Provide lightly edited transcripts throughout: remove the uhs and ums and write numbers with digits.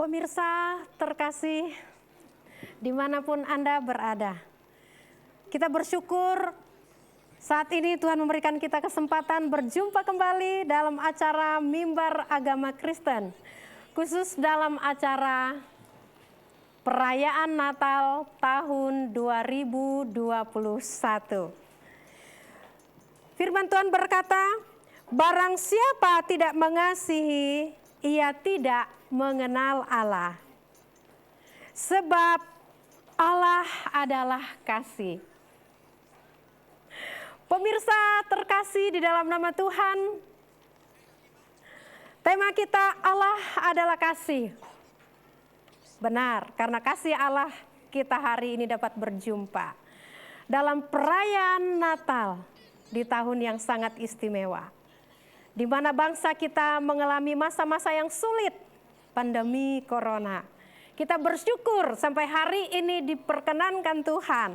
Pemirsa terkasih, dimanapun Anda berada, kita bersyukur saat ini Tuhan memberikan kita kesempatan berjumpa kembali dalam acara Mimbar Agama Kristen, khusus dalam acara Perayaan Natal tahun 2021. Firman Tuhan berkata, barang siapa tidak mengasihi, ia tidak mengenal Allah. Sebab Allah adalah kasih. Pemirsa terkasih di dalam nama Tuhan, tema kita Allah adalah kasih. Benar, karena kasih Allah kita hari ini dapat berjumpa dalam perayaan Natal di tahun yang sangat istimewa, di mana bangsa kita mengalami masa-masa yang sulit, pandemi corona. Kita bersyukur sampai hari ini diperkenankan Tuhan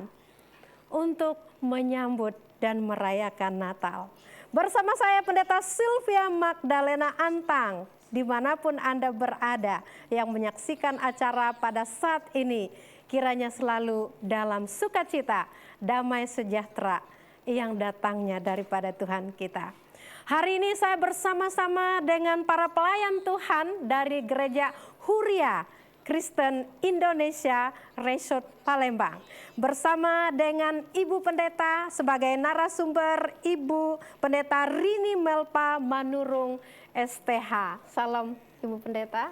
untuk menyambut dan merayakan Natal. Bersama saya Pendeta Sylvia Magdalena Antang, dimanapun Anda berada yang menyaksikan acara pada saat ini, kiranya selalu dalam sukacita, damai sejahtera yang datangnya daripada Tuhan kita. Hari ini saya bersama-sama dengan para pelayan Tuhan dari Gereja Huria Kristen Indonesia Resort Palembang. Bersama dengan Ibu Pendeta sebagai narasumber, Ibu Pendeta Rini Melpa Manurung STH. Salam Ibu Pendeta.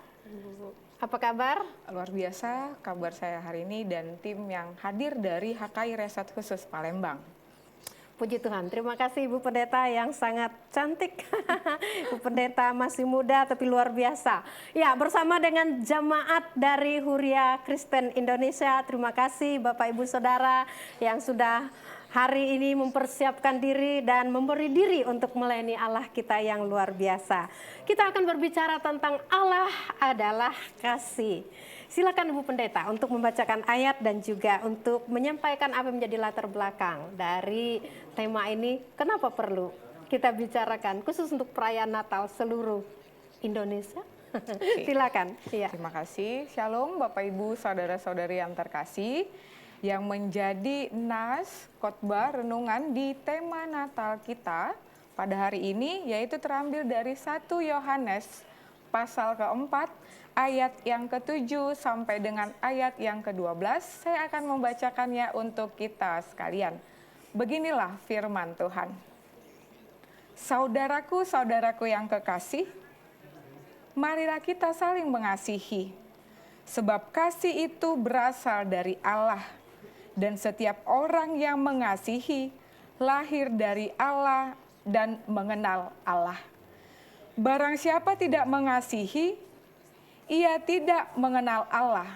Apa kabar? Luar biasa kabar saya hari ini dan tim yang hadir dari HKI Resort Khusus Palembang. Puji Tuhan, terima kasih Ibu Pendeta yang sangat cantik. Ibu Pendeta masih muda tapi luar biasa. Ya, bersama dengan jemaat dari Huria Kristen Indonesia, terima kasih Bapak Ibu Saudara yang sudah hari ini mempersiapkan diri dan memberi diri untuk melayani Allah kita yang luar biasa. Kita akan berbicara tentang Allah adalah kasih. Silakan Ibu Pendeta untuk membacakan ayat dan juga untuk menyampaikan apa yang menjadi latar belakang dari tema ini. Kenapa perlu kita bicarakan khusus untuk perayaan Natal seluruh Indonesia? Silakan. Ya. Terima kasih. Shalom Bapak Ibu Saudara-saudari yang terkasih. Yang menjadi nas khotbah renungan di tema Natal kita pada hari ini yaitu terambil dari 1 Yohanes pasal keempat ayat yang ke-7 sampai dengan ayat yang ke-12. Saya akan membacakannya untuk kita sekalian. Beginilah firman Tuhan. Saudaraku-saudaraku yang kekasih, marilah kita saling mengasihi. Sebab kasih itu berasal dari Allah. Dan setiap orang yang mengasihi lahir dari Allah dan mengenal Allah. Barang siapa tidak mengasihi, ia tidak mengenal Allah,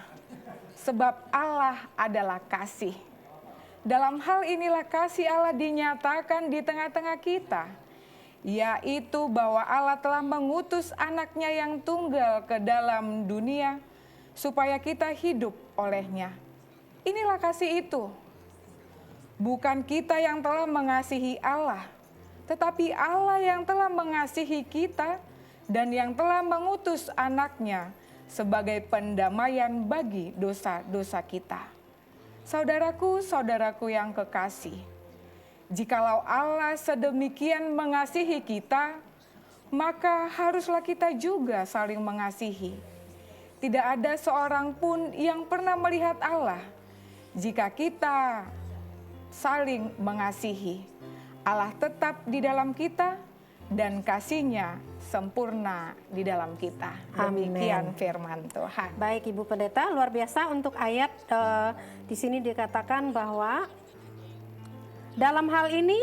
sebab Allah adalah kasih. Dalam hal inilah kasih Allah dinyatakan di tengah-tengah kita, yaitu bahwa Allah telah mengutus anaknya yang tunggal ke dalam dunia, supaya kita hidup olehnya. Inilah kasih itu. Bukan kita yang telah mengasihi Allah, tetapi Allah yang telah mengasihi kita dan yang telah mengutus anaknya sebagai pendamaian bagi dosa-dosa kita. Saudaraku-saudaraku yang kekasih, jikalau Allah sedemikian mengasihi kita, maka haruslah kita juga saling mengasihi. Tidak ada seorang pun yang pernah melihat Allah. Jika kita saling mengasihi, Allah tetap di dalam kita dan kasih-Nya sempurna di dalam kita. Demikian firman Tuhan. Baik Ibu Pendeta, luar biasa untuk ayat di sini dikatakan bahwa dalam hal ini,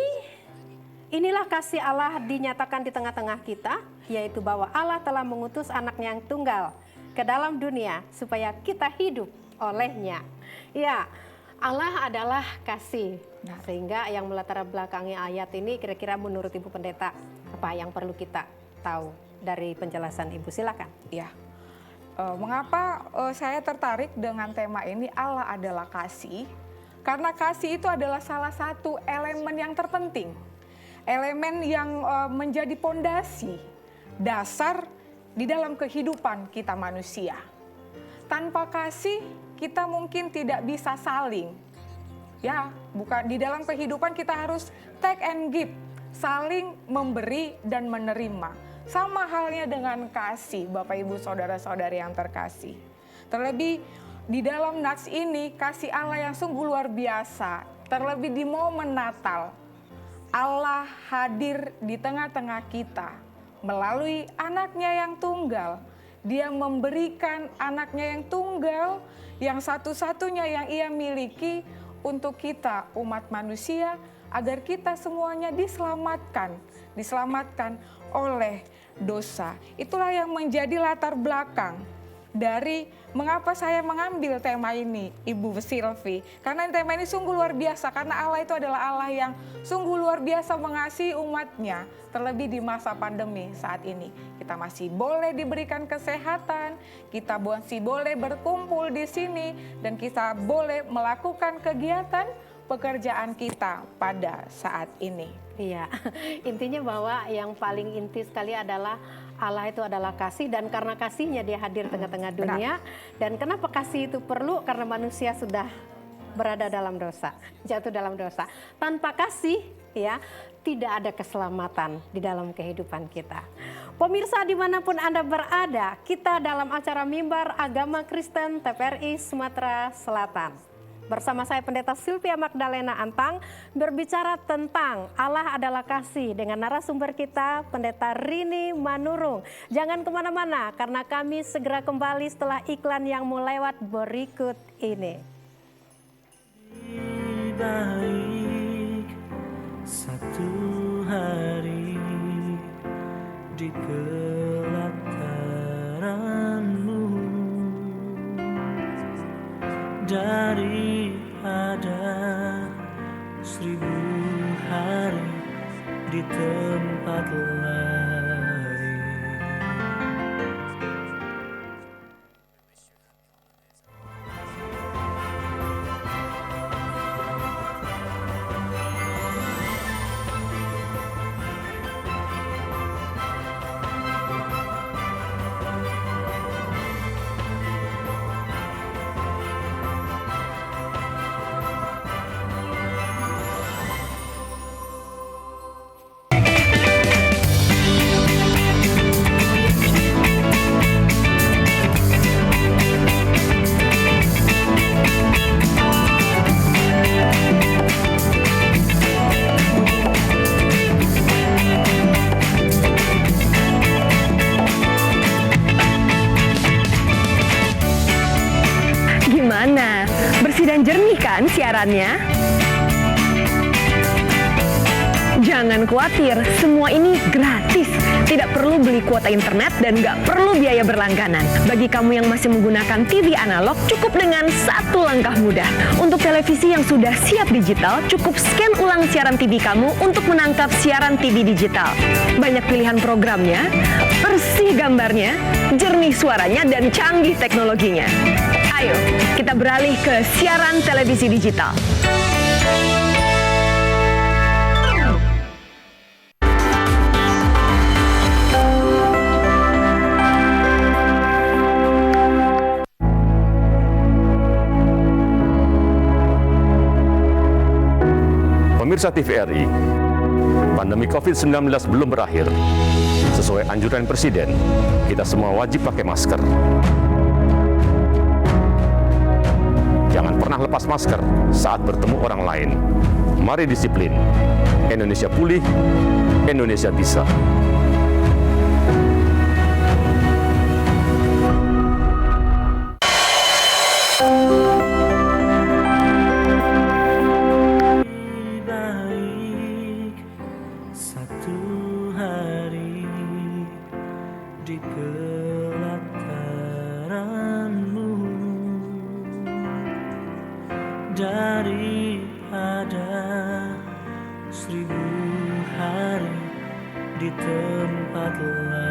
inilah kasih Allah dinyatakan di tengah-tengah kita, yaitu bahwa Allah telah mengutus anaknya yang tunggal ke dalam dunia supaya kita hidup olehnya. Ya, Allah adalah kasih. Nah, sehingga yang melatar belakangi ayat ini kira-kira menurut Ibu Pendeta apa yang perlu kita tahu dari penjelasan Ibu? Silakan. Ya, mengapa saya tertarik dengan tema ini Allah adalah kasih? Karena kasih itu adalah salah satu elemen yang terpenting, elemen yang menjadi pondasi dasar di dalam kehidupan kita manusia. tanpa kasih kita mungkin tidak bisa saling. Ya, bukan di dalam kehidupan kita harus take and give, saling memberi dan menerima. Sama halnya dengan kasih, Bapak Ibu Saudara-saudari yang terkasih. Terlebih di dalam nats ini kasih Allah yang sungguh luar biasa, terlebih di momen Natal. Allah hadir di tengah-tengah kita melalui anaknya yang tunggal. Dia memberikan anaknya yang tunggal, yang satu-satunya yang ia miliki untuk kita umat manusia, agar kita semuanya diselamatkan oleh dosa. Itulah yang menjadi latar belakang dari mengapa saya mengambil tema ini, Ibu Silvi. Karena tema ini sungguh luar biasa, karena Allah itu adalah Allah yang sungguh luar biasa mengasihi umatnya. Terlebih di masa pandemi saat ini. Kita masih boleh diberikan kesehatan, kita masih boleh berkumpul di sini, dan kita boleh melakukan kegiatan pekerjaan kita pada saat ini. Iya, intinya bahwa yang paling inti sekali adalah Allah itu adalah kasih, dan karena kasihnya dia hadir tengah-tengah dunia. Dan kenapa kasih itu perlu? Karena manusia sudah berada dalam dosa, jatuh dalam dosa. Tanpa kasih ya tidak ada keselamatan di dalam kehidupan kita. Pemirsa dimanapun Anda berada, kita dalam acara Mimbar Agama Kristen TPRI Sumatera Selatan. Bersama saya Pendeta Sylvia Magdalena Antang berbicara tentang Allah adalah kasih dengan narasumber kita Pendeta Rini Manurung. Jangan kemana-mana karena kami segera kembali setelah iklan yang mau lewat berikut ini. Baik satu hari di pelataranmu, daripada 1000 hari di tempat lain. Gimana? Bersih dan jernih kan siarannya? Jangan khawatir, semua ini gratis. Tidak perlu beli kuota internet dan nggak perlu biaya berlangganan. Bagi kamu yang masih menggunakan TV analog, cukup dengan satu langkah mudah. Untuk televisi yang sudah siap digital, cukup scan ulang siaran TV kamu untuk menangkap siaran TV digital. Banyak pilihan programnya, bersih gambarnya, jernih suaranya, dan canggih teknologinya. Ayo, kita beralih ke siaran televisi digital. Pemirsa TVRI, pandemi COVID-19 belum berakhir. Sesuai anjuran Presiden, kita semua wajib pakai masker. Jangan pernah lepas masker saat bertemu orang lain. Mari disiplin. Indonesia pulih, Indonesia bisa. Baik satu hari di pelataranmu, daripada 1000 hari di tempat lain.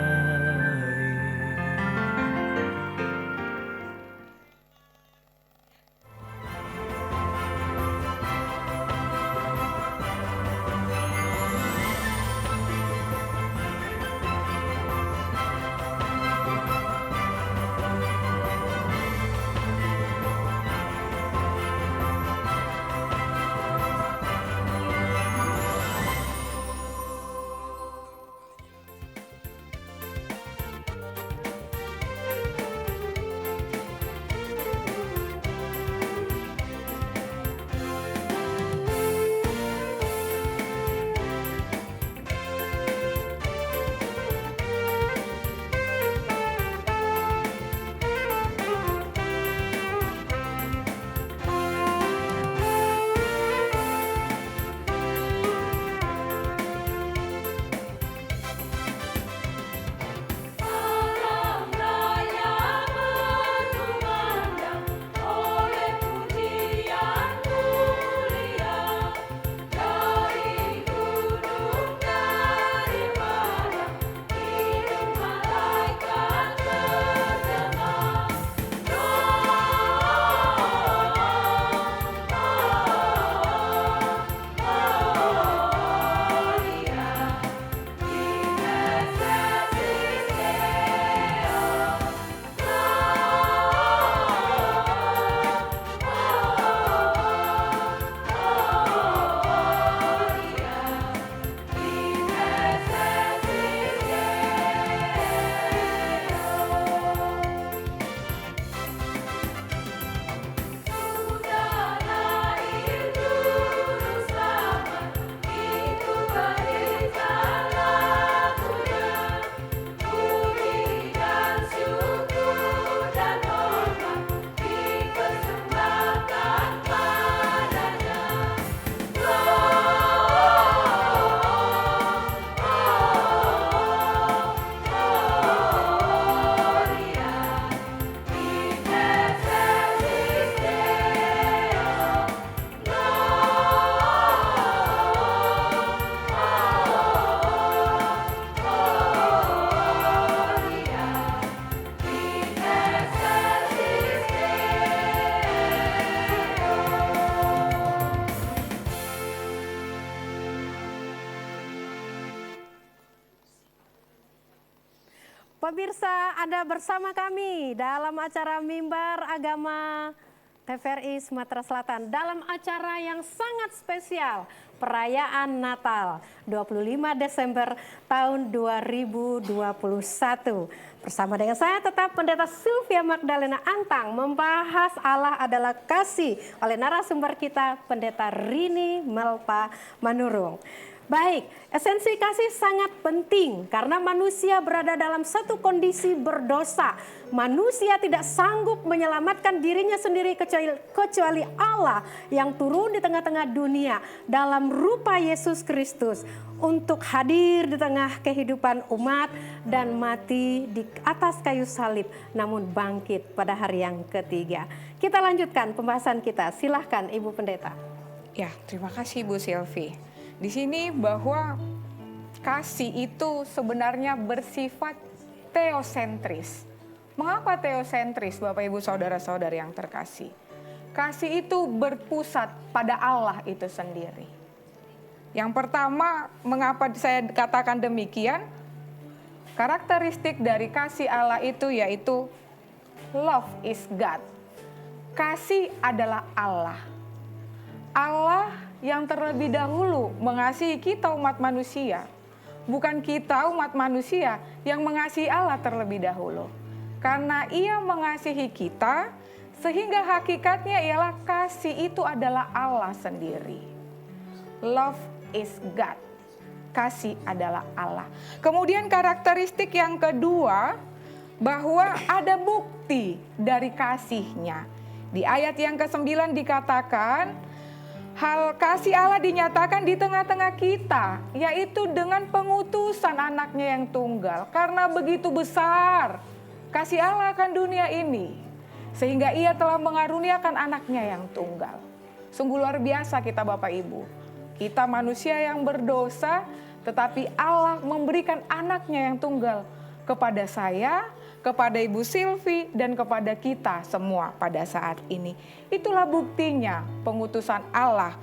Pemirsa, Anda bersama kami dalam acara Mimbar Agama TVRI Sumatera Selatan dalam acara yang sangat spesial, perayaan Natal 25 Desember tahun 2021. Bersama dengan saya tetap Pendeta Sylvia Magdalena Antang membahas Allah adalah kasih oleh narasumber kita Pendeta Rini Melpa Manurung. Baik, esensi kasih sangat penting karena manusia berada dalam satu kondisi berdosa. Manusia tidak sanggup menyelamatkan dirinya sendiri kecuali Allah yang turun di tengah-tengah dunia dalam rupa Yesus Kristus untuk hadir di tengah kehidupan umat dan mati di atas kayu salib namun bangkit pada hari yang ketiga. Kita lanjutkan pembahasan kita. Silahkan Ibu Pendeta. Ya, terima kasih Bu Sylvie. Di sini bahwa kasih itu sebenarnya bersifat teosentris. Mengapa teosentris, Bapak Ibu Saudara-saudari yang terkasih? Kasih itu berpusat pada Allah itu sendiri. Yang pertama, mengapa saya katakan demikian? Karakteristik dari kasih Allah itu yaitu love is God. Kasih adalah Allah. Allah yang terlebih dahulu mengasihi kita umat manusia. Bukan kita umat manusia yang mengasihi Allah terlebih dahulu. Karena Ia mengasihi kita, sehingga hakikatnya ialah kasih itu adalah Allah sendiri. Love is God. Kasih adalah Allah. Kemudian karakteristik yang kedua, bahwa ada bukti dari kasih-Nya. Di ayat yang ke-9 dikatakan, hal kasih Allah dinyatakan di tengah-tengah kita, yaitu dengan pengutusan anaknya yang tunggal. Karena begitu besar kasih Allah akan dunia ini, sehingga Ia telah mengaruniakan anaknya yang tunggal. Sungguh luar biasa kita Bapak Ibu. Kita manusia yang berdosa, tetapi Allah memberikan anaknya yang tunggal kepada saya, kepada Ibu Sylvie, dan kepada kita semua pada saat ini. Itulah buktinya pengutusan Allah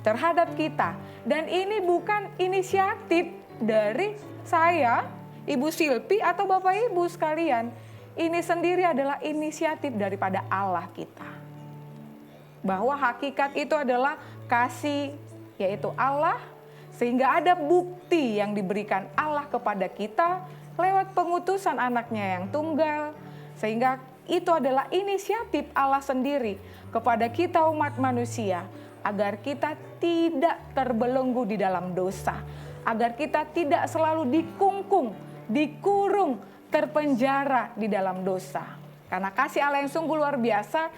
terhadap kita. Dan ini bukan inisiatif dari saya, Ibu Sylvie, atau Bapak Ibu sekalian. Ini sendiri adalah inisiatif daripada Allah kita. Bahwa hakikat itu adalah kasih, yaitu Allah, sehingga ada bukti yang diberikan Allah kepada kita lewat pengutusan anaknya yang tunggal, sehingga itu adalah inisiatif Allah sendiri kepada kita umat manusia, agar kita tidak terbelenggu di dalam dosa, agar kita tidak selalu dikungkung, dikurung, terpenjara di dalam dosa. Karena kasih Allah yang sungguh luar biasa,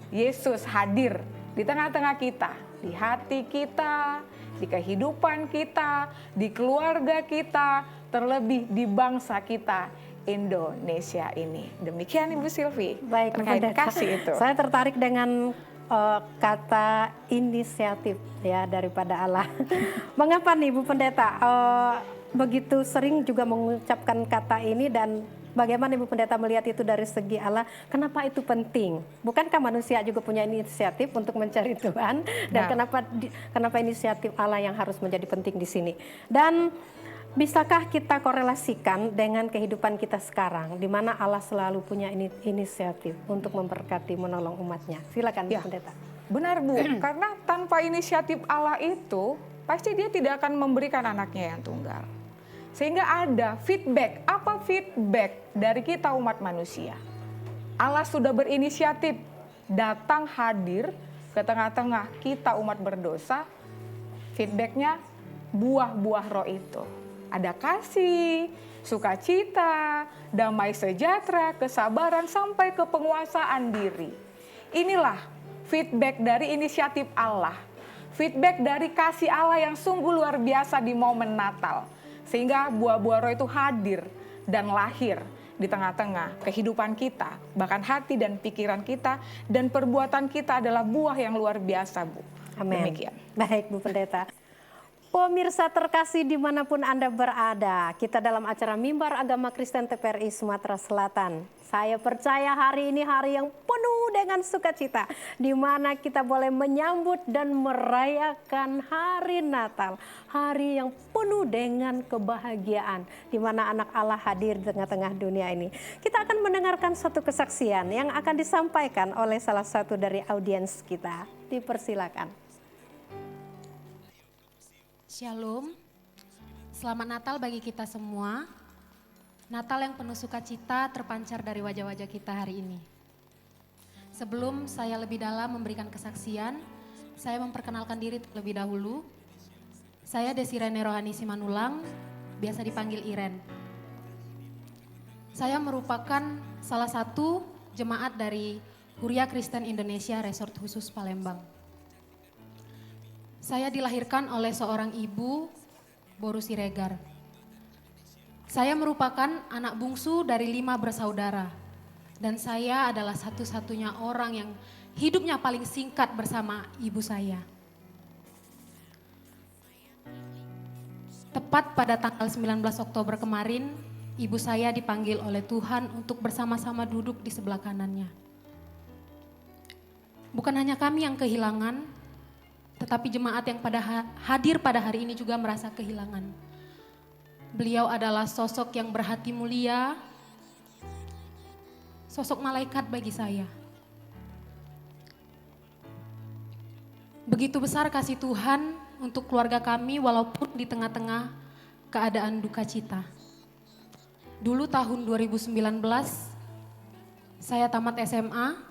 Yesus hadir di tengah-tengah kita, di hati kita, di kehidupan kita, di keluarga kita, terlebih di bangsa kita Indonesia ini. Demikian Ibu Sylvie. Baik, terkait Pendeta. kasih itu. Saya tertarik dengan kata inisiatif ya daripada Allah. Mengapa nih Bu Pendeta begitu sering juga mengucapkan kata ini, dan bagaimana Ibu Pendeta melihat itu dari segi Allah? Kenapa itu penting? Bukankah manusia juga punya inisiatif untuk mencari Tuhan? Dan kenapa inisiatif Allah yang harus menjadi penting di sini? Dan bisakah kita korelasikan dengan kehidupan kita sekarang, di mana Allah selalu punya inisiatif untuk memberkati, menolong umatnya? Silakan Bu Pendeta. Benar Bu, karena tanpa inisiatif Allah itu, pasti Dia tidak akan memberikan anaknya yang tunggal. Sehingga ada feedback. Apa feedback dari kita umat manusia? Allah sudah berinisiatif datang hadir ke tengah-tengah kita umat berdosa. Feedbacknya buah-buah roh itu. Ada kasih, sukacita, damai sejahtera, kesabaran, sampai ke penguasaan diri. Inilah feedback dari inisiatif Allah. Feedback dari kasih Allah yang sungguh luar biasa di momen Natal. Sehingga buah-buah roh itu hadir dan lahir di tengah-tengah kehidupan kita. Bahkan hati dan pikiran kita dan perbuatan kita adalah buah yang luar biasa Bu. Amin. Demikian. Baik Bu Pendeta. Pemirsa terkasih dimanapun Anda berada, kita dalam acara Mimbar Agama Kristen TPRI Sumatera Selatan. Saya percaya hari ini hari yang penuh dengan sukacita, di mana kita boleh menyambut dan merayakan hari Natal. Hari yang penuh dengan kebahagiaan, di mana anak Allah hadir di tengah-tengah dunia ini. Kita akan mendengarkan satu kesaksian yang akan disampaikan oleh salah satu dari audiens kita. Dipersilakan. Shalom, selamat Natal bagi kita semua. Natal yang penuh sukacita terpancar dari wajah-wajah kita hari ini. Sebelum saya lebih dalam memberikan kesaksian, saya memperkenalkan diri terlebih dahulu. Saya Desirene Rohani Simanulang, biasa dipanggil Iren. Saya merupakan salah satu jemaat dari Huria Kristen Indonesia Resort Khusus Palembang. Saya dilahirkan oleh seorang ibu, Boru Siregar. Saya merupakan anak bungsu dari 5 bersaudara. Dan saya adalah satu-satunya orang yang hidupnya paling singkat bersama ibu saya. Tepat pada tanggal 19 Oktober kemarin, ibu saya dipanggil oleh Tuhan untuk bersama-sama duduk di sebelah kanannya. Bukan hanya kami yang kehilangan, tetapi jemaat yang hadir pada hari ini juga merasa kehilangan. Beliau adalah sosok yang berhati mulia, sosok malaikat bagi saya. Begitu besar kasih Tuhan untuk keluarga kami walaupun di tengah-tengah keadaan duka cita. Dulu tahun 2019, saya tamat SMA.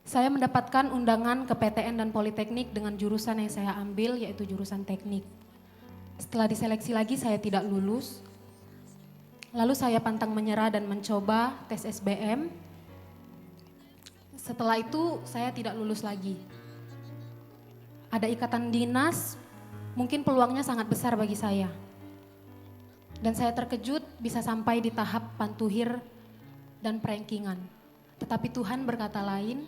Saya mendapatkan undangan ke PTN dan Politeknik dengan jurusan yang saya ambil, yaitu jurusan teknik. Setelah diseleksi lagi saya tidak lulus. Lalu saya pantang menyerah dan mencoba tes SBM. Setelah itu saya tidak lulus lagi. Ada ikatan dinas, mungkin peluangnya sangat besar bagi saya. Dan saya terkejut bisa sampai di tahap pantuhir dan perankingan. Tetapi Tuhan berkata lain.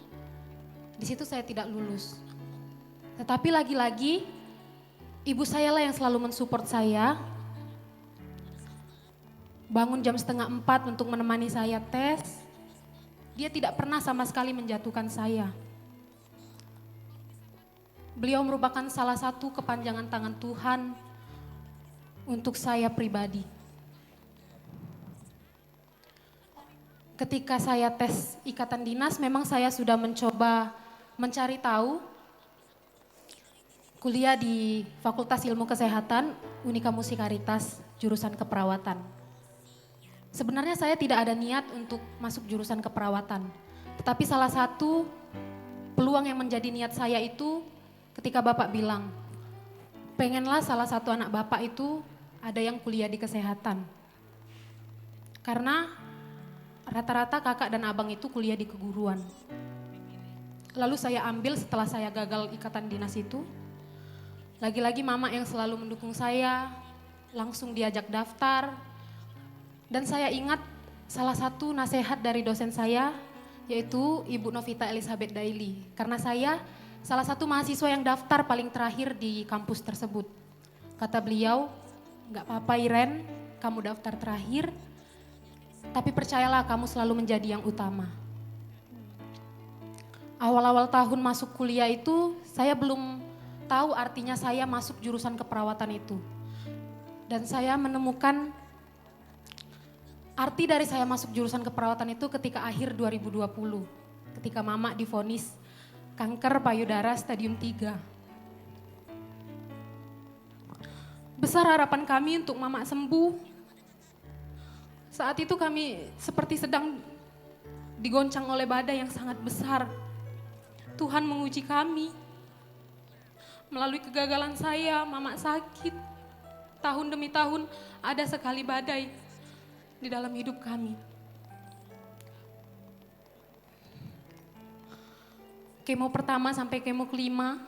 Di situ saya tidak lulus. Tetapi lagi-lagi ibu saya lah yang selalu mensupport saya. Bangun jam 3:30 untuk menemani saya tes. Dia tidak pernah sama sekali menjatuhkan saya. Beliau merupakan salah satu kepanjangan tangan Tuhan untuk saya pribadi. Ketika saya tes ikatan dinas, memang saya sudah mencoba mencari tahu kuliah di Fakultas Ilmu Kesehatan Unika Musikaritas jurusan keperawatan. Sebenarnya saya tidak ada niat untuk masuk jurusan keperawatan. Tetapi salah satu peluang yang menjadi niat saya itu ketika Bapak bilang, pengenlah salah satu anak Bapak itu ada yang kuliah di kesehatan. Karena rata-rata kakak dan abang itu kuliah di keguruan. Lalu saya ambil setelah saya gagal ikatan dinas itu. Lagi-lagi mama yang selalu mendukung saya, langsung diajak daftar. Dan saya ingat salah satu nasihat dari dosen saya, yaitu Ibu Novita Elizabeth Daily. Karena saya salah satu mahasiswa yang daftar paling terakhir di kampus tersebut. Kata beliau, "Gak apa-apa Iren, kamu daftar terakhir, tapi percayalah kamu selalu menjadi yang utama." Awal-awal tahun masuk kuliah itu, saya belum tahu artinya saya masuk jurusan keperawatan itu. Dan saya menemukan arti dari saya masuk jurusan keperawatan itu ketika akhir 2020. Ketika mama divonis kanker payudara stadium 3. Besar harapan kami untuk mama sembuh. Saat itu kami seperti sedang digoncang oleh badai yang sangat besar. Tuhan menguji kami. Melalui kegagalan saya, mama sakit. Tahun demi tahun ada sekali badai di dalam hidup kami. Kemo pertama sampai kemo kelima,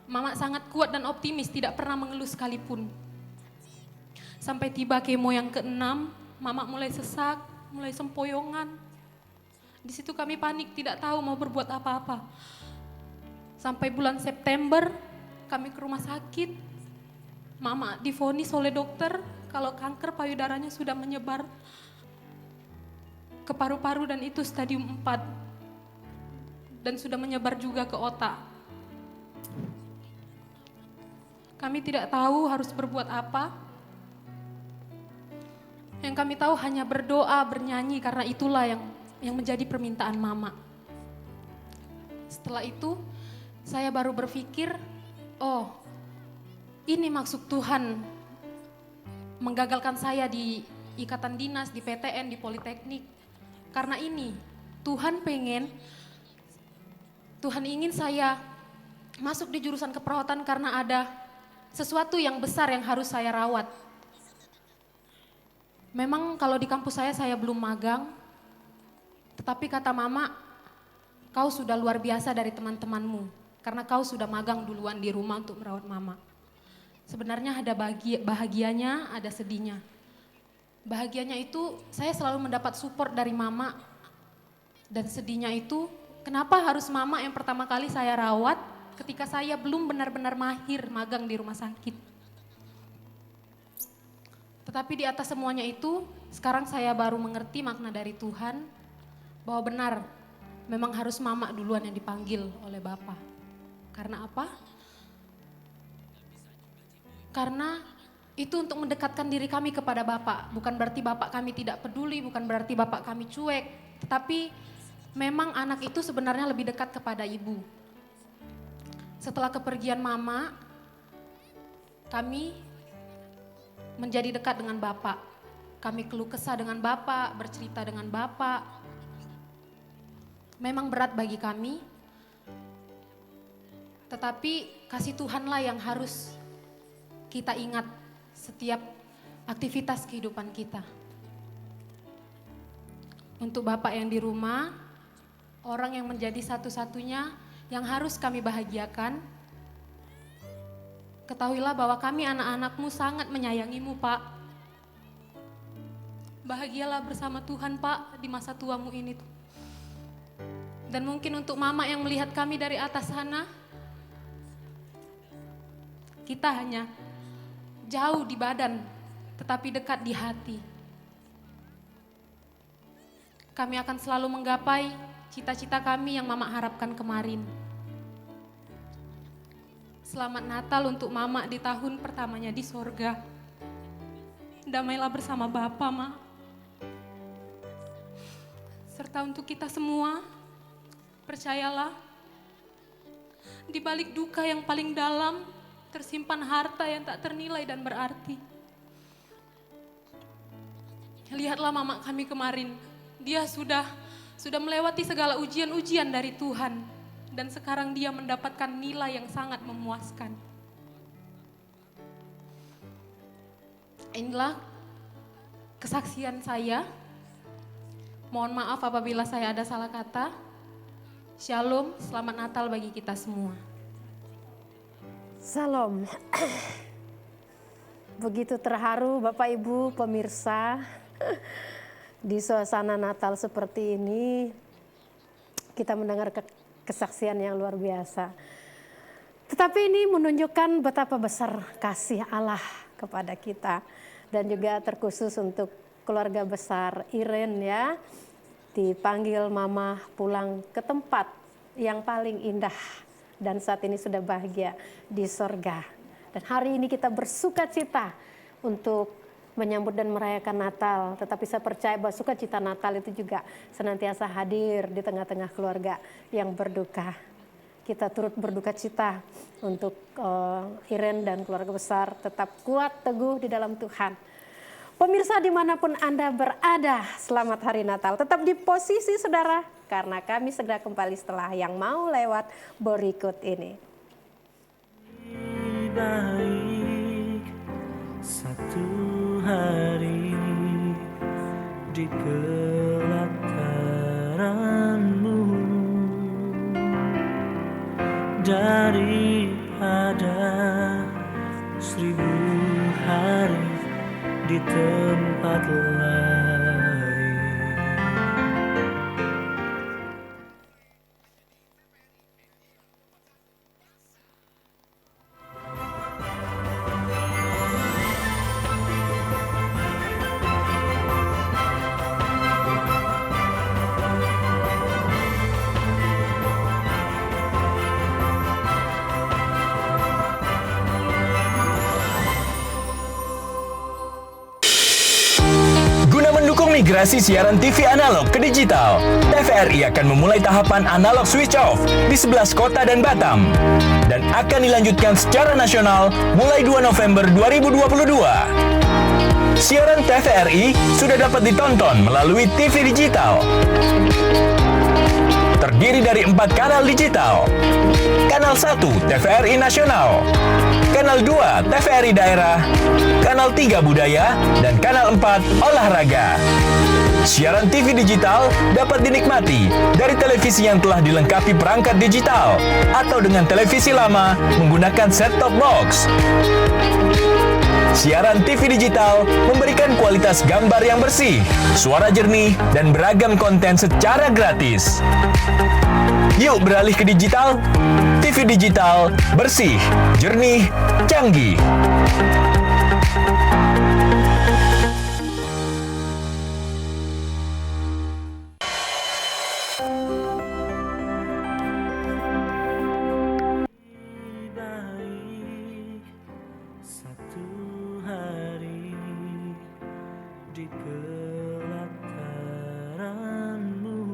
mama sangat kuat dan optimis, tidak pernah mengeluh sekalipun. Sampai tiba kemo yang ke-6, mama mulai sesak, mulai sempoyongan. Di situ kami panik, tidak tahu mau berbuat apa-apa. Sampai bulan September, kami ke rumah sakit. Mama divonis oleh dokter kalau kanker payudaranya sudah menyebar ke paru-paru dan itu stadium 4. Dan sudah menyebar juga ke otak. Kami tidak tahu harus berbuat apa. Yang kami tahu hanya berdoa, bernyanyi karena itulah yang menjadi permintaan mama. Setelah itu saya baru berpikir, oh ini maksud Tuhan menggagalkan saya di ikatan dinas, di PTN, di Politeknik. Karena ini Tuhan ingin saya masuk di jurusan keperawatan karena ada sesuatu yang besar yang harus saya rawat. Memang kalau di kampus saya belum magang, tetapi kata mama, kau sudah luar biasa dari teman-temanmu, karena kau sudah magang duluan di rumah untuk merawat mama. Sebenarnya ada bahagianya, ada sedihnya. Bahagianya itu saya selalu mendapat support dari mama, dan sedihnya itu kenapa harus mama yang pertama kali saya rawat ketika saya belum benar-benar mahir magang di rumah sakit. Tetapi di atas semuanya itu, sekarang saya baru mengerti makna dari Tuhan bahwa benar, memang harus mama duluan yang dipanggil oleh Bapa. Karena apa? Karena itu untuk mendekatkan diri kami kepada Bapa. Bukan berarti Bapak kami tidak peduli, bukan berarti Bapak kami cuek. Tetapi memang anak itu sebenarnya lebih dekat kepada ibu. Setelah kepergian mama, kami menjadi dekat dengan Bapak. Kami keluh kesah dengan Bapak, bercerita dengan Bapak. Memang berat bagi kami, tetapi kasih Tuhanlah yang harus kita ingat setiap aktivitas kehidupan kita. Untuk Bapak yang di rumah, orang yang menjadi satu-satunya yang harus kami bahagiakan, ketahuilah bahwa kami anak-anakmu sangat menyayangimu, Pak. Bahagialah bersama Tuhan, Pak, di masa tuamu ini. Dan mungkin untuk mama yang melihat kami dari atas sana, kita hanya jauh di badan, tetapi dekat di hati. Kami akan selalu menggapai cita-cita kami yang mama harapkan kemarin. Selamat Natal untuk mama di tahun pertamanya di sorga. Damailah bersama Bapa, Ma. Serta untuk kita semua, percayalah, di balik duka yang paling dalam, tersimpan harta yang tak ternilai dan berarti. Lihatlah mama kami kemarin, dia sudah melewati segala ujian-ujian dari Tuhan. Dan sekarang dia mendapatkan nilai yang sangat memuaskan. Inilah kesaksian saya. Mohon maaf apabila saya ada salah kata. Shalom, selamat Natal bagi kita semua. Salam. Begitu terharu Bapak Ibu pemirsa, di suasana Natal seperti ini kita mendengar kesaksian yang luar biasa. Tetapi ini menunjukkan betapa besar kasih Allah kepada kita. Dan juga terkhusus untuk keluarga besar Iren ya. Dipanggil mama pulang ke tempat yang paling indah. Dan saat ini sudah bahagia di sorga. Dan hari ini kita bersuka cita untuk menyambut dan merayakan Natal. Tetapi saya percaya bahwa sukacita Natal itu juga senantiasa hadir di tengah-tengah keluarga yang berduka. Kita turut berduka cita untuk Iren dan keluarga besar tetap kuat teguh di dalam Tuhan. Pemirsa dimanapun Anda berada, selamat Hari Natal. Tetap di posisi saudara, karena kami segera kembali setelah yang mau lewat berikut ini. Baik satu hari di kelakaranmu daripada 1000 hari di tempat lain. migrasi siaran TV analog ke digital, TVRI akan memulai tahapan analog switch off di 11 kota dan Batam dan akan dilanjutkan secara nasional mulai 2 November 2022. Siaran TVRI sudah dapat ditonton melalui TV digital. Terdiri dari 4 kanal digital. Kanal 1 TVRI Nasional, Kanal 2 TVRI Daerah, Kanal 3 Budaya, dan Kanal 4 Olahraga. Siaran TV digital dapat dinikmati dari televisi yang telah dilengkapi perangkat digital atau dengan televisi lama menggunakan set-top box. Siaran TV digital memberikan kualitas gambar yang bersih, suara jernih, dan beragam konten secara gratis. Yuk beralih ke digital. TV digital, bersih, jernih, canggih. baik satu hari di kelakaranmu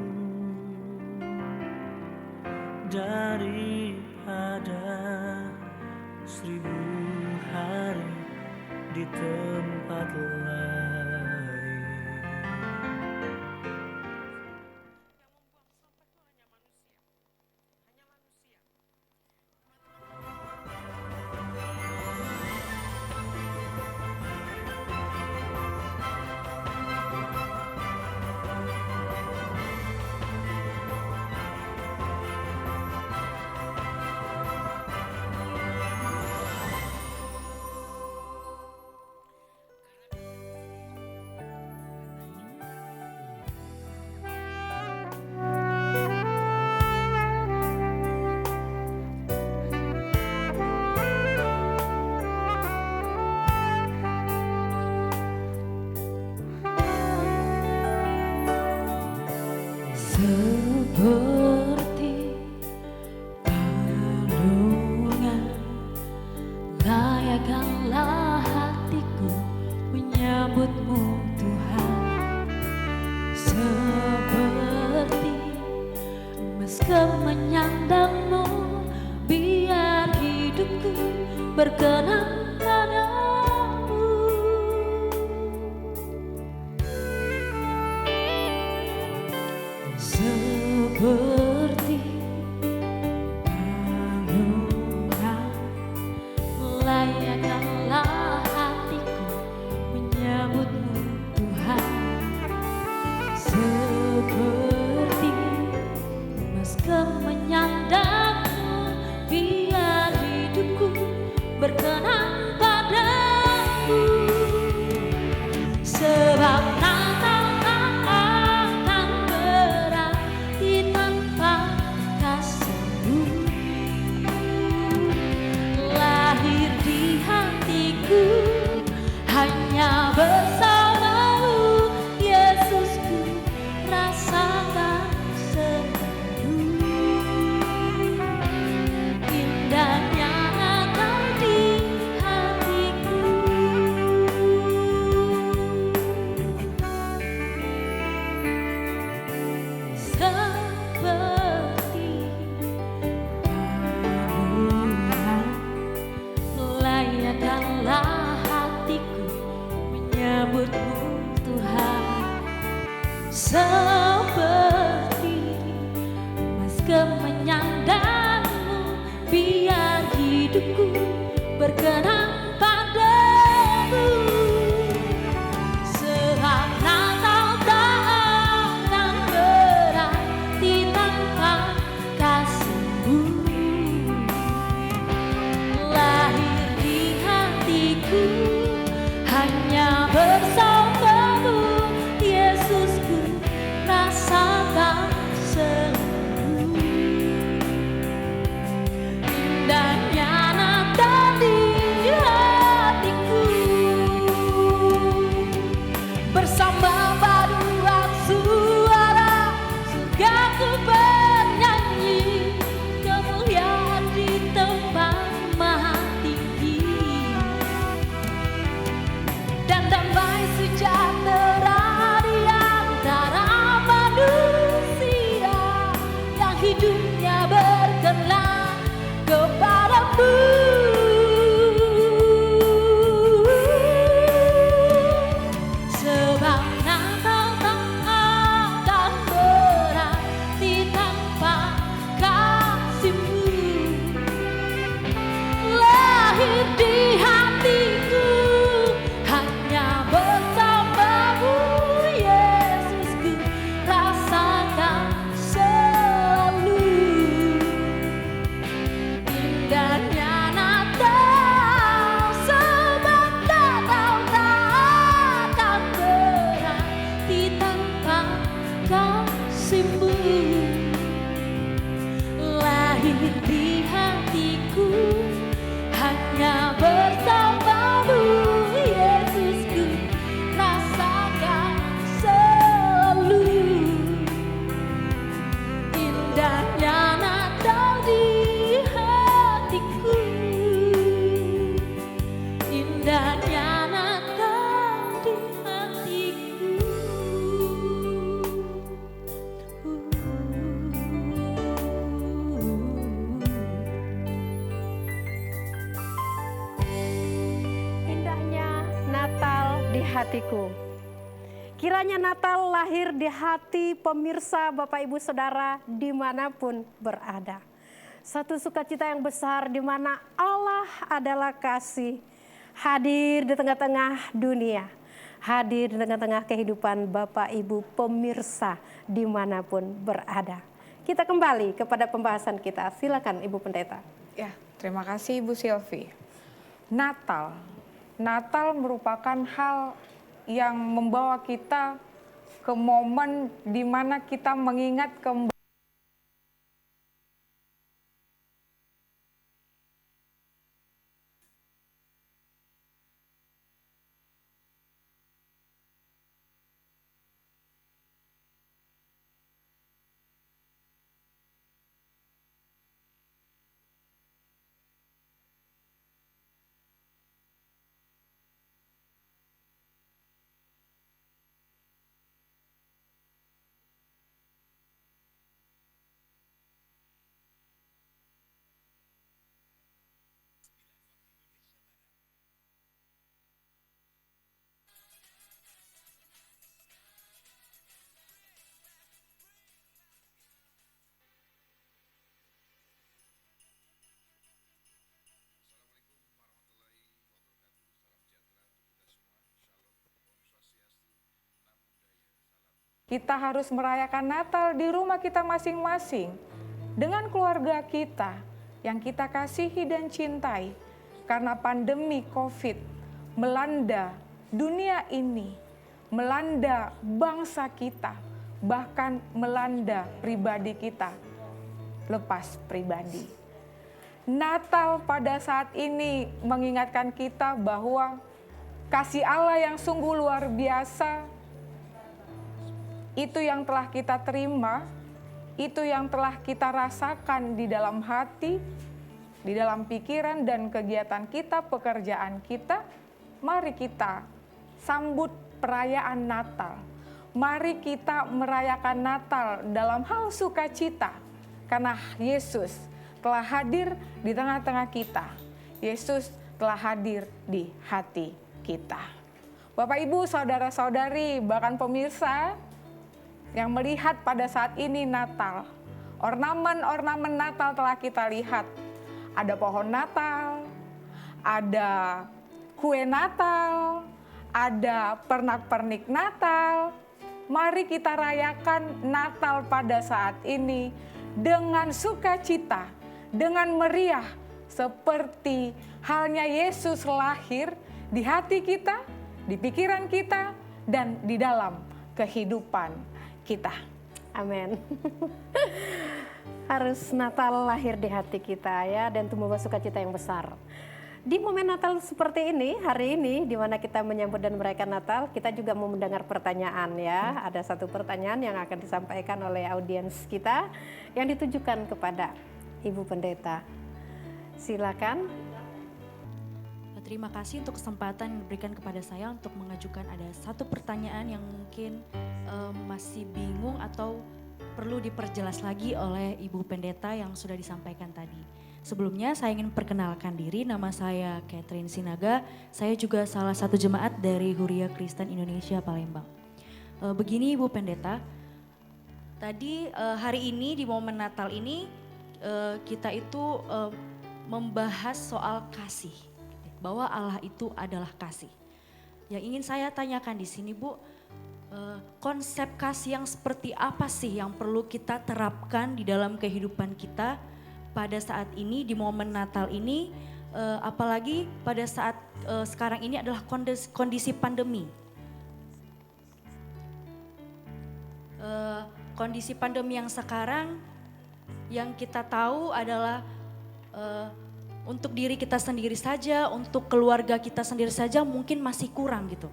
daripada 1000 hari di tempat lain. Seperti palungan layakkanlah hatiku menyambutmu Tuhan. Seperti emas menyandangmu, biar hidupku berkenan padamu. Seperti palungan layakkanlah hatiku menyambutmu Tuhan. Seperti emas menyandangmu, biar hidupku berkenan padamu. hadir di hatiku, hanya bersamamu Yesusku, rasakan selalu indahnya Natal di hatiku, indahnya Natal di hatiku. Indahnya Natal di hatiku. Kiranya Natal lahir di hati pemirsa Bapak Ibu Saudara dimanapun berada. Satu sukacita yang besar di mana Allah adalah kasih, hadir di tengah-tengah dunia, hadir di tengah-tengah kehidupan Bapak Ibu pemirsa dimanapun berada. Kita kembali kepada pembahasan kita. Silakan Ibu Pendeta. Ya, terima kasih Ibu Silvi. Natal merupakan hal yang membawa kita ke momen di mana kita mengingat kembali kita harus merayakan Natal di rumah kita masing-masing dengan keluarga kita yang kita kasihi dan cintai. Karena pandemi COVID melanda dunia ini, melanda bangsa kita, bahkan melanda pribadi kita, lepas pribadi. Natal pada saat ini mengingatkan kita bahwa kasih Allah yang sungguh luar biasa itu yang telah kita terima, itu yang telah kita rasakan di dalam hati, di dalam pikiran dan kegiatan kita, pekerjaan kita. Mari kita sambut perayaan Natal. Mari kita merayakan Natal dalam hal sukacita, karena Yesus telah hadir di tengah-tengah kita. Yesus telah hadir di hati kita. Bapak, Ibu, saudara-saudari, bahkan pemirsa yang melihat pada saat ini Natal. Ornamen-ornamen Natal telah kita lihat. Ada pohon Natal, ada kue Natal, ada pernak-pernik Natal. Mari kita rayakan Natal pada saat ini dengan sukacita, dengan meriah, seperti halnya Yesus lahir di hati kita, di pikiran kita, dan di dalam kehidupan kita. Amin. Harus Natal lahir di hati kita ya, dan tumbuh sukacita yang besar. Di momen Natal seperti ini, hari ini di mana kita menyambut dan merayakan Natal, kita juga mau mendengar pertanyaan ya. Ada satu pertanyaan yang akan disampaikan oleh audiens kita yang ditujukan kepada Ibu Pendeta. Silakan. Terima kasih untuk kesempatan yang diberikan kepada saya untuk mengajukan ada satu pertanyaan yang mungkin masih bingung atau perlu diperjelas lagi oleh Ibu Pendeta yang sudah disampaikan tadi. Sebelumnya saya ingin perkenalkan diri, nama saya Catherine Sinaga, saya juga salah satu jemaat dari Huria Kristen Indonesia Palembang. Begini Ibu Pendeta, tadi hari ini di momen Natal ini kita itu membahas soal kasih, bahwa Allah itu adalah kasih. Yang ingin saya tanyakan di sini Bu, konsep kasih yang seperti apa sih yang perlu kita terapkan di dalam kehidupan kita pada saat ini di momen Natal ini, apalagi pada saat sekarang ini adalah kondisi pandemi. Kondisi pandemi yang sekarang yang kita tahu adalah untuk diri kita sendiri saja, untuk keluarga kita sendiri saja mungkin masih kurang gitu.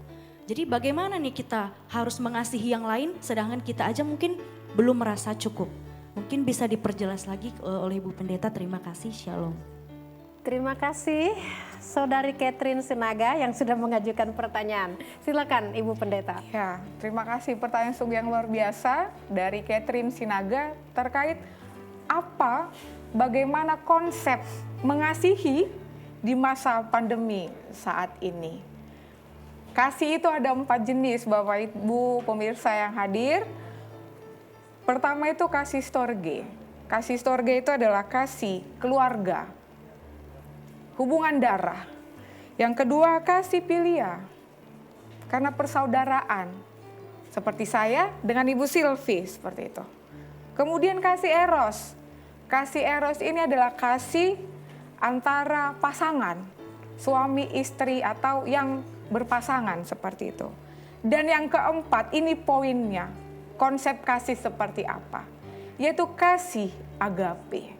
Jadi bagaimana nih kita harus mengasihi yang lain sedangkan kita aja mungkin belum merasa cukup. Mungkin bisa diperjelas lagi oleh Ibu Pendeta. Terima kasih, Shalom. Terima kasih Saudari Catherine Sinaga yang sudah mengajukan pertanyaan. Silakan Ibu Pendeta. Ya, terima kasih pertanyaan sungguh yang luar biasa dari Catherine Sinaga terkait bagaimana konsep mengasihi di masa pandemi saat ini. Kasih itu ada 4 jenis Bapak Ibu pemirsa yang hadir. Pertama itu kasih storge. Kasih storge itu adalah kasih keluarga, hubungan darah. Yang kedua kasih filia, karena persaudaraan. Seperti saya dengan Ibu Silvi, seperti itu. Kemudian kasih eros. Kasih eros ini adalah kasih antara pasangan, suami istri atau yang berpasangan seperti itu. Dan yang keempat, ini poinnya, konsep kasih seperti apa? Yaitu kasih agape.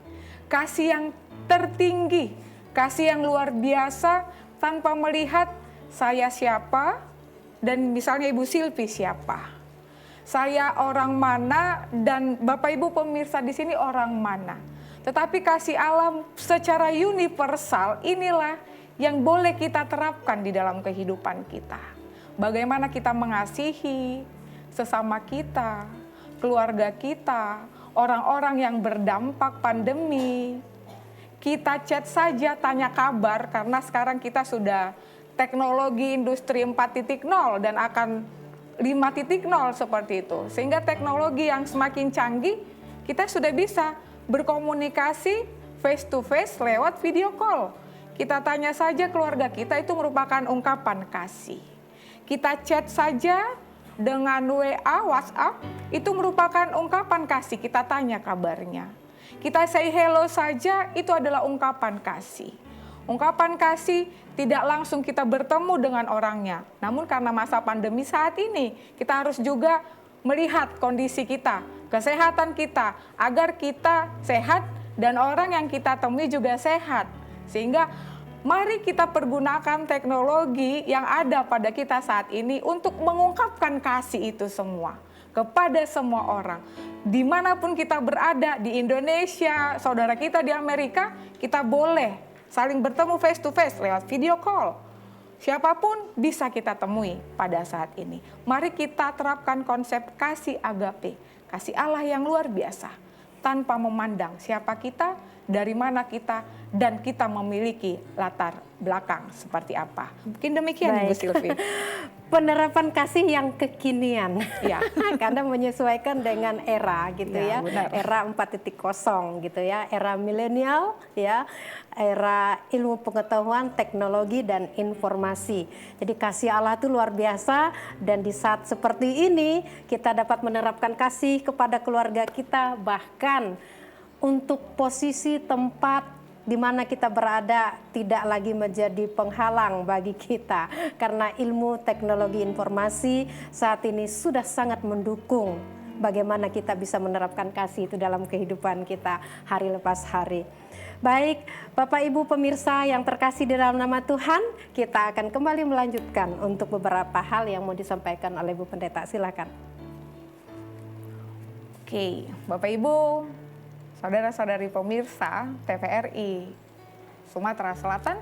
Kasih yang tertinggi, kasih yang luar biasa tanpa melihat saya siapa dan misalnya Ibu Silvi siapa. Saya orang mana dan Bapak Ibu pemirsa di sini orang mana. Tetapi kasih Allah secara universal inilah yang boleh kita terapkan di dalam kehidupan kita. Bagaimana kita mengasihi sesama kita, keluarga kita, orang-orang yang berdampak pandemi. Kita chat saja, tanya kabar, karena sekarang kita sudah teknologi industri 4.0 dan akan 5.0 seperti itu. Sehingga teknologi yang semakin canggih, kita sudah bisa berkomunikasi face to face lewat video call. Kita tanya saja keluarga kita, itu merupakan ungkapan kasih. Kita chat saja dengan WA, WhatsApp, itu merupakan ungkapan kasih, kita tanya kabarnya. Kita say hello saja, itu adalah ungkapan kasih. Ungkapan kasih tidak langsung kita bertemu dengan orangnya. Namun karena masa pandemi saat ini, kita harus juga melihat kondisi kita, kesehatan kita, agar kita sehat dan orang yang kita temui juga sehat. Sehingga mari kita pergunakan teknologi yang ada pada kita saat ini untuk mengungkapkan kasih itu semua kepada semua orang. Dimanapun kita berada, di Indonesia, saudara kita di Amerika, kita boleh saling bertemu face to face lewat video call. Siapapun bisa kita temui pada saat ini. Mari kita terapkan konsep kasih agape, kasih Allah yang luar biasa, tanpa memandang siapa kita, dari mana kita, dan kita memiliki latar belakang seperti apa. Mungkin demikian Ibu Silvi. Penerapan kasih yang kekinian, ya. Karena menyesuaikan dengan era gitu ya, benar. Era 4.0 gitu ya, era milenial ya, era ilmu pengetahuan, teknologi dan informasi. Jadi kasih Allah itu luar biasa, dan di saat seperti ini kita dapat menerapkan kasih kepada keluarga kita, bahkan untuk posisi tempat di mana kita berada tidak lagi menjadi penghalang bagi kita, karena ilmu teknologi informasi saat ini sudah sangat mendukung bagaimana kita bisa menerapkan kasih itu dalam kehidupan kita hari lepas hari. Baik, Bapak Ibu pemirsa yang terkasih di dalam nama Tuhan, kita akan kembali melanjutkan untuk beberapa hal yang mau disampaikan oleh Bu Pendeta. Silakan. Oke, Bapak Ibu, saudara-saudari pemirsa TVRI Sumatera Selatan,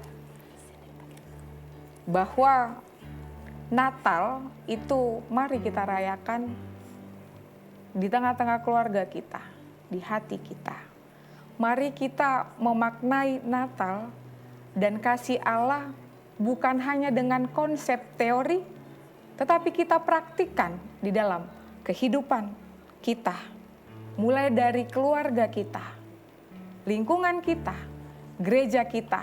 bahwa Natal itu mari kita rayakan di tengah-tengah keluarga kita, di hati kita. Mari kita memaknai Natal dan kasih Allah bukan hanya dengan konsep teori, tetapi kita praktikkan di dalam kehidupan kita. Mulai dari keluarga kita, lingkungan kita, gereja kita,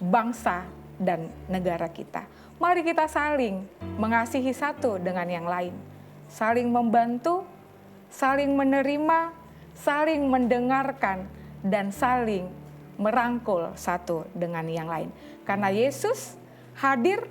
bangsa dan negara kita. Mari kita saling mengasihi satu dengan yang lain. Saling membantu, saling menerima, saling mendengarkan, dan saling merangkul satu dengan yang lain. Karena Yesus hadir,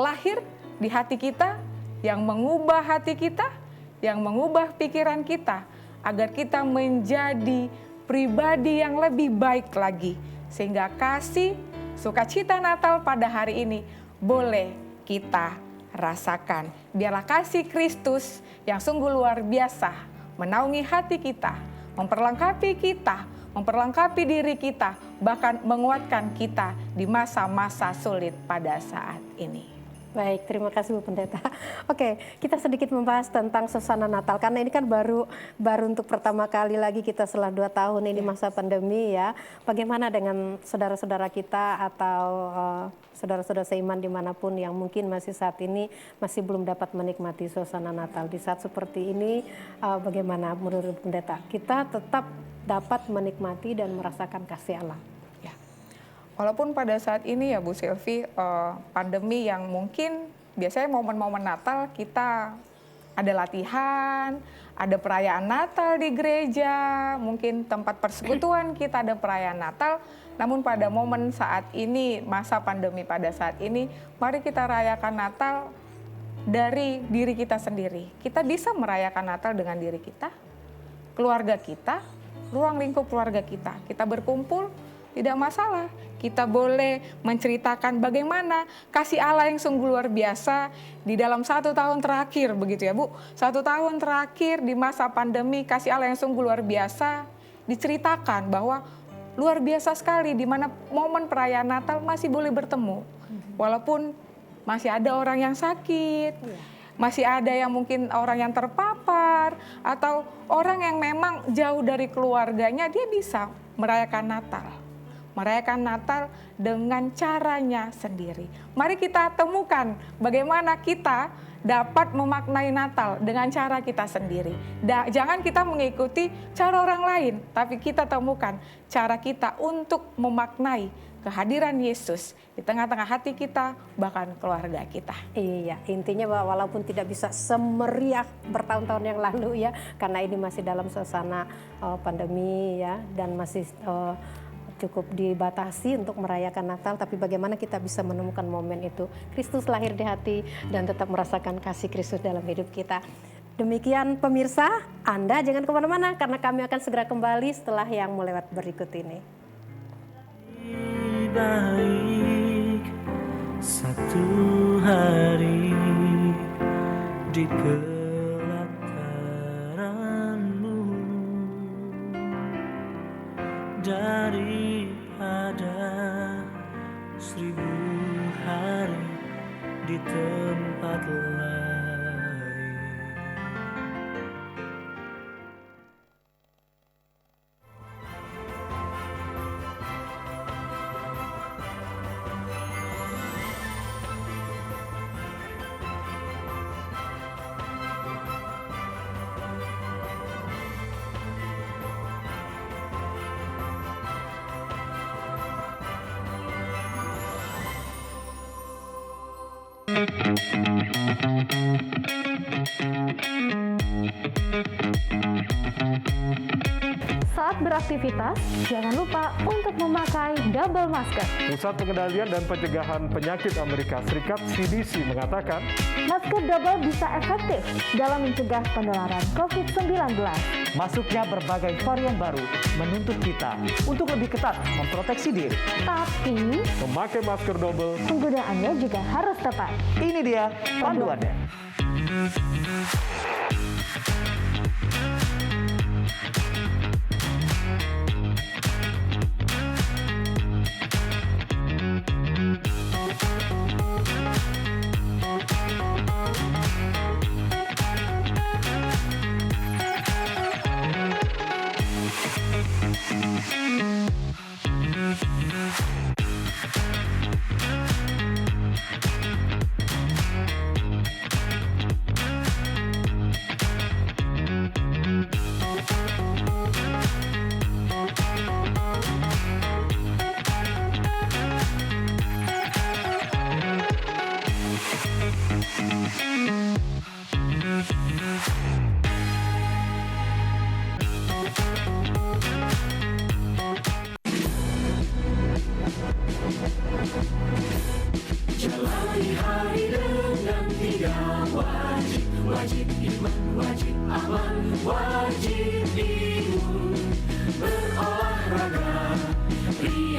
lahir di hati kita, yang mengubah hati kita, yang mengubah pikiran kita, agar kita menjadi pribadi yang lebih baik lagi. Sehingga kasih, sukacita Natal pada hari ini boleh kita rasakan. Biarlah kasih Kristus yang sungguh luar biasa menaungi hati kita, memperlengkapi kita, memperlengkapi diri kita, bahkan menguatkan kita di masa-masa sulit pada saat ini. Baik, terima kasih Bu Pendeta. Oke, kita sedikit membahas tentang suasana Natal karena ini kan baru untuk pertama kali lagi kita setelah 2 tahun ini masa pandemi ya. Bagaimana dengan saudara-saudara kita atau saudara-saudara seiman dimanapun yang mungkin masih saat ini masih belum dapat menikmati suasana Natal di saat seperti ini, bagaimana menurut Pendeta? Kita tetap dapat menikmati dan merasakan kasih Allah. Walaupun pada saat ini ya Bu Sylvie, pandemi yang mungkin biasanya momen-momen Natal kita ada latihan, ada perayaan Natal di gereja, mungkin tempat persekutuan kita ada perayaan Natal. Namun pada momen saat ini, masa pandemi pada saat ini, mari kita rayakan Natal dari diri kita sendiri. Kita bisa merayakan Natal dengan diri kita, keluarga kita, ruang lingkup keluarga kita. Kita berkumpul, tidak masalah. Kita boleh menceritakan bagaimana kasih Allah yang sungguh luar biasa di dalam 1 tahun terakhir, begitu ya Bu. 1 tahun terakhir di masa pandemi, kasih Allah yang sungguh luar biasa diceritakan bahwa luar biasa sekali di mana momen perayaan Natal masih boleh bertemu. Walaupun masih ada orang yang sakit, masih ada yang mungkin orang yang terpapar, atau orang yang memang jauh dari keluarganya, dia bisa merayakan Natal. Merayakan Natal dengan caranya sendiri. Mari kita temukan bagaimana kita dapat memaknai Natal dengan cara kita sendiri. Jangan kita mengikuti cara orang lain, tapi kita temukan cara kita untuk memaknai kehadiran Yesus di tengah-tengah hati kita, bahkan keluarga kita. Iya, intinya bahwa walaupun tidak bisa semeriah bertahun-tahun yang lalu ya, karena ini masih dalam suasana pandemi ya, dan masih cukup dibatasi untuk merayakan Natal, tapi bagaimana kita bisa menemukan momen itu. Kristus lahir di hati dan tetap merasakan kasih Kristus dalam hidup kita. Demikian pemirsa, Anda jangan kemana-mana karena kami akan segera kembali setelah yang melewat berikut ini. Baik satu hari di pelataranmu daripada 1000 hari di tempat lain. Saat beraktivitas, jangan lupa untuk memakai double masker. Pusat Pengendalian dan Pencegahan Penyakit Amerika Serikat (CDC) mengatakan, masker double bisa efektif dalam mencegah penularan COVID-19. Masuknya berbagai varian baru menuntut kita untuk lebih ketat memproteksi diri. Tapi, memakai masker double, penggunaannya juga harus tepat. Ini dia panduannya.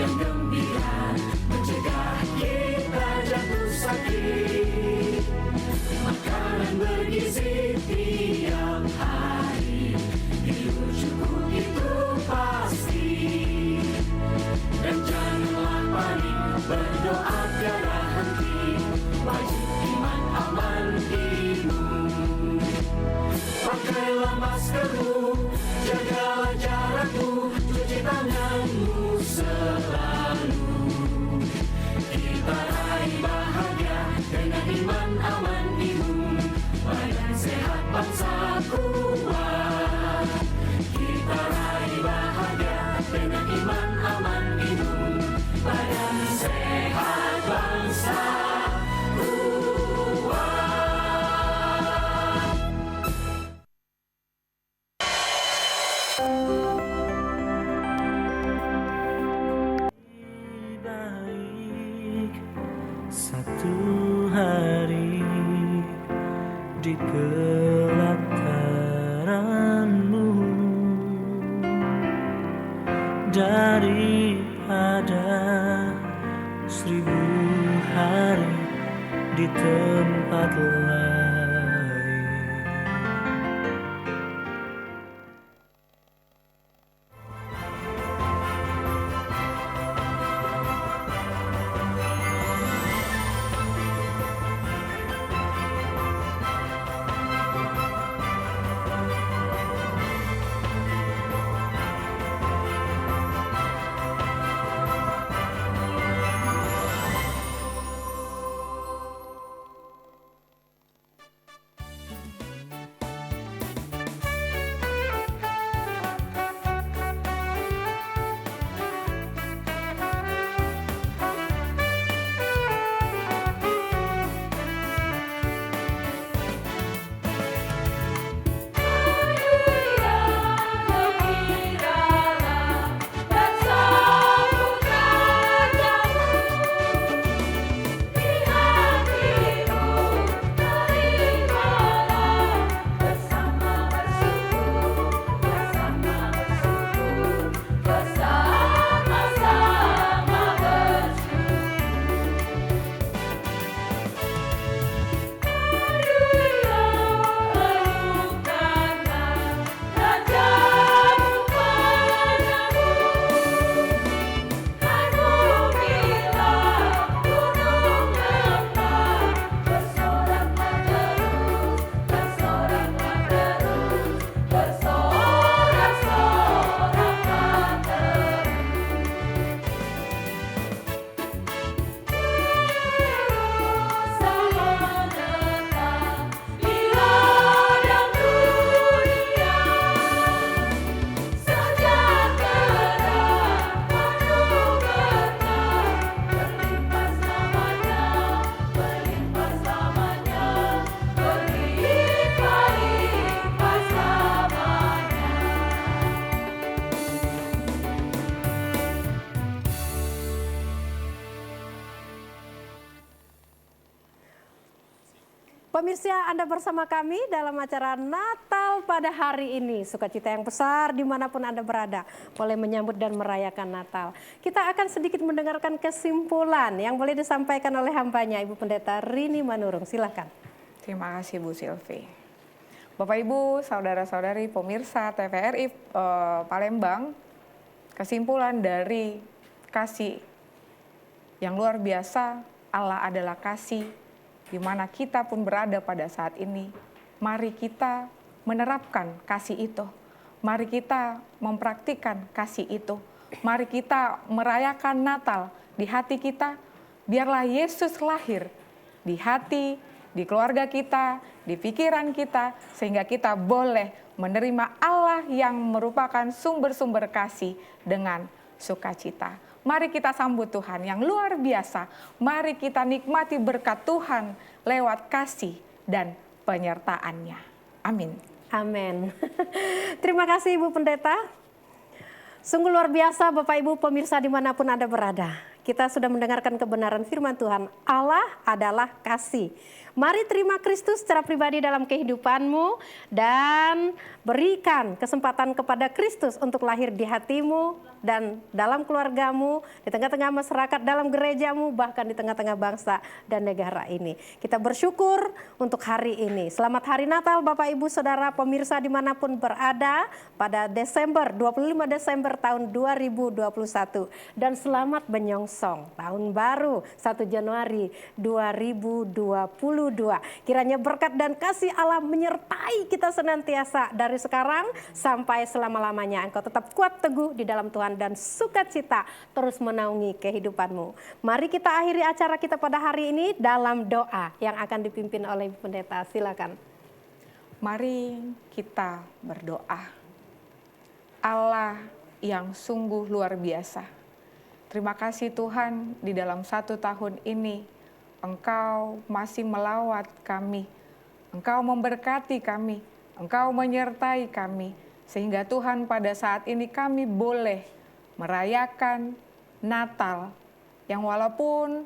yang gembira, mencegah kita jatuh sakit. Makanan bergizi tiap hari, hidup cukup itu pasti. Dan janganlah panik, berdoa tiada henti, wajib iman aman imun. Pakailah maskermu, jagalah jarakmu, cuci tanganmu selalu. Kita raih bahagia dengan iman aman imun, badan sehat bangsa kuat. Kita raih bahagia dengan iman aman imun, badan sehat bangsa kuat. Baik satu hari di pelataranmu daripada 1000 hari di tempat lain. Pemirsa, Anda bersama kami dalam acara Natal pada hari ini. Sukacita yang besar dimanapun Anda berada, boleh menyambut dan merayakan Natal. Kita akan sedikit mendengarkan kesimpulan yang boleh disampaikan oleh hambanya, Ibu Pendeta Rini Manurung. Silakan. Terima kasih Bu Silvi. Bapak Ibu, saudara-saudari pemirsa TVRI Palembang, kesimpulan dari kasih yang luar biasa, Allah adalah kasih, di mana kita pun berada pada saat ini. Mari kita menerapkan kasih itu. Mari kita mempraktikkan kasih itu. Mari kita merayakan Natal di hati kita. Biarlah Yesus lahir di hati, di keluarga kita, di pikiran kita, sehingga kita boleh menerima Allah yang merupakan sumber-sumber kasih dengan sukacita. Mari kita sambut Tuhan yang luar biasa. Mari kita nikmati berkat Tuhan lewat kasih dan penyertaan-Nya. Amin. Amin. Terima kasih Ibu Pendeta. Sungguh luar biasa Bapak Ibu pemirsa dimanapun Anda berada. kita sudah mendengarkan kebenaran firman Tuhan. Allah adalah kasih. Mari terima Kristus secara pribadi dalam kehidupanmu dan berikan kesempatan kepada Kristus untuk lahir di hatimu dan dalam keluargamu, di tengah-tengah masyarakat, dalam gerejamu, bahkan di tengah-tengah bangsa dan negara ini. Kita bersyukur untuk hari ini. Selamat Hari Natal Bapak Ibu Saudara pemirsa dimanapun berada pada 25 Desember tahun 2021. Dan selamat menyongsong tahun baru 1 Januari 2022. Kiranya berkat dan kasih Allah menyertai kita senantiasa dari sekarang sampai selama-lamanya. Engkau tetap kuat teguh di dalam Tuhan dan sukacita terus menaungi kehidupanmu. Mari kita akhiri acara kita pada hari ini dalam doa yang akan dipimpin oleh Ibu Pendeta. Silakan. Mari kita berdoa. Allah yang sungguh luar biasa. Terima kasih Tuhan, di dalam 1 tahun ini Engkau masih melawat kami, Engkau memberkati kami, Engkau menyertai kami, sehingga Tuhan pada saat ini kami boleh merayakan Natal yang walaupun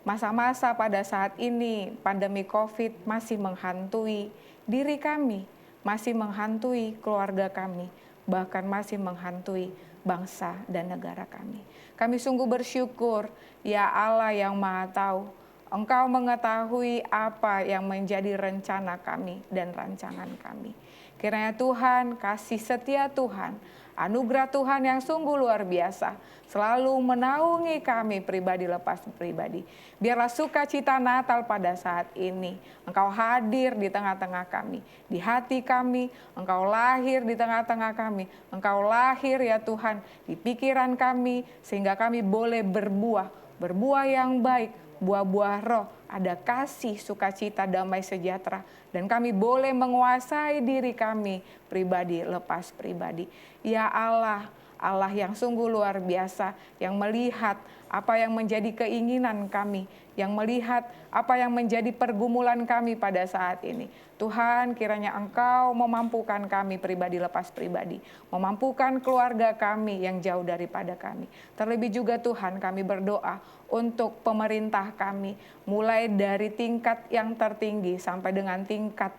masa-masa pada saat ini pandemi COVID masih menghantui diri kami, masih menghantui keluarga kami, bahkan masih menghantui bangsa dan negara kami. Kami sungguh bersyukur, ya Allah yang Maha Tahu, Engkau mengetahui apa yang menjadi rencana kami dan rancangan kami. Kiranya Tuhan, kasih setia Tuhan, anugerah Tuhan yang sungguh luar biasa selalu menaungi kami pribadi lepas pribadi. Biarlah sukacita Natal pada saat ini Engkau hadir di tengah-tengah kami, di hati kami, Engkau lahir di tengah-tengah kami, Engkau lahir ya Tuhan di pikiran kami, sehingga kami boleh berbuah yang baik, buah-buah roh, ada kasih, sukacita, damai sejahtera, dan kami boleh menguasai diri kami pribadi lepas pribadi. Ya Allah, Allah yang sungguh luar biasa, yang melihat apa yang menjadi keinginan kami, yang melihat apa yang menjadi pergumulan kami pada saat ini. Tuhan, kiranya Engkau memampukan kami pribadi lepas pribadi, memampukan keluarga kami yang jauh daripada kami. Terlebih juga Tuhan, kami berdoa untuk pemerintah kami, mulai dari tingkat yang tertinggi sampai dengan tingkat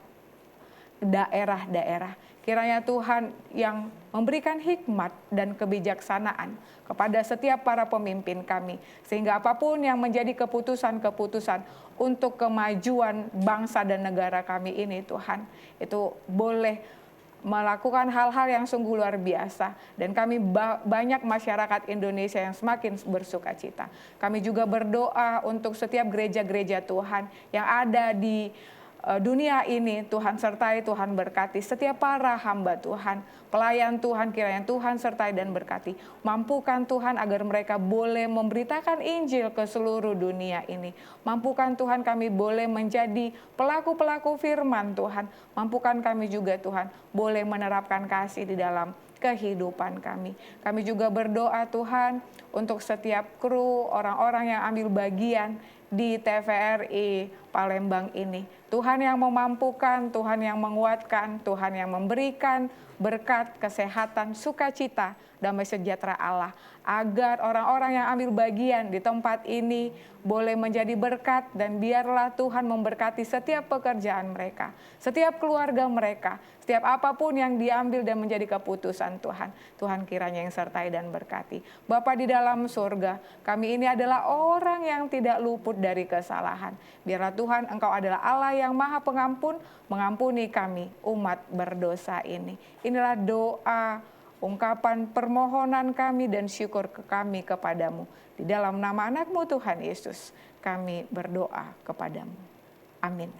daerah-daerah. Kiranya Tuhan yang memberikan hikmat dan kebijaksanaan kepada setiap para pemimpin kami, sehingga apapun yang menjadi keputusan-keputusan untuk kemajuan bangsa dan negara kami ini, Tuhan, itu boleh melakukan hal-hal yang sungguh luar biasa, dan kami banyak masyarakat Indonesia yang semakin bersukacita. Kami juga berdoa untuk setiap gereja-gereja Tuhan yang ada di dunia ini. Tuhan sertai, Tuhan berkati setiap para hamba Tuhan, pelayan Tuhan, kiranya Tuhan sertai dan berkati. Mampukan Tuhan agar mereka boleh memberitakan Injil ke seluruh dunia ini. Mampukan Tuhan kami boleh menjadi pelaku-pelaku firman Tuhan. Mampukan kami juga Tuhan boleh menerapkan kasih di dalam kehidupan kami. Kami juga berdoa Tuhan untuk setiap kru, orang-orang yang ambil bagian di TVRI Palembang ini. Tuhan yang memampukan, Tuhan yang menguatkan, Tuhan yang memberikan berkat, kesehatan, sukacita, damai sejahtera Allah. Agar orang-orang yang ambil bagian di tempat ini boleh menjadi berkat, dan biarlah Tuhan memberkati setiap pekerjaan mereka, setiap keluarga mereka, setiap apapun yang diambil dan menjadi keputusan Tuhan. Tuhan kiranya yang sertai dan berkati. Bapa di dalam surga, kami ini adalah orang yang tidak luput dari kesalahan. Biarlah Tuhan, Engkau adalah Allah yang Maha Pengampun, mengampuni kami umat berdosa ini. Inilah doa, ungkapan permohonan kami dan syukur kami kepadamu. Di dalam nama anak-Mu Tuhan Yesus, kami berdoa kepadamu. Amin.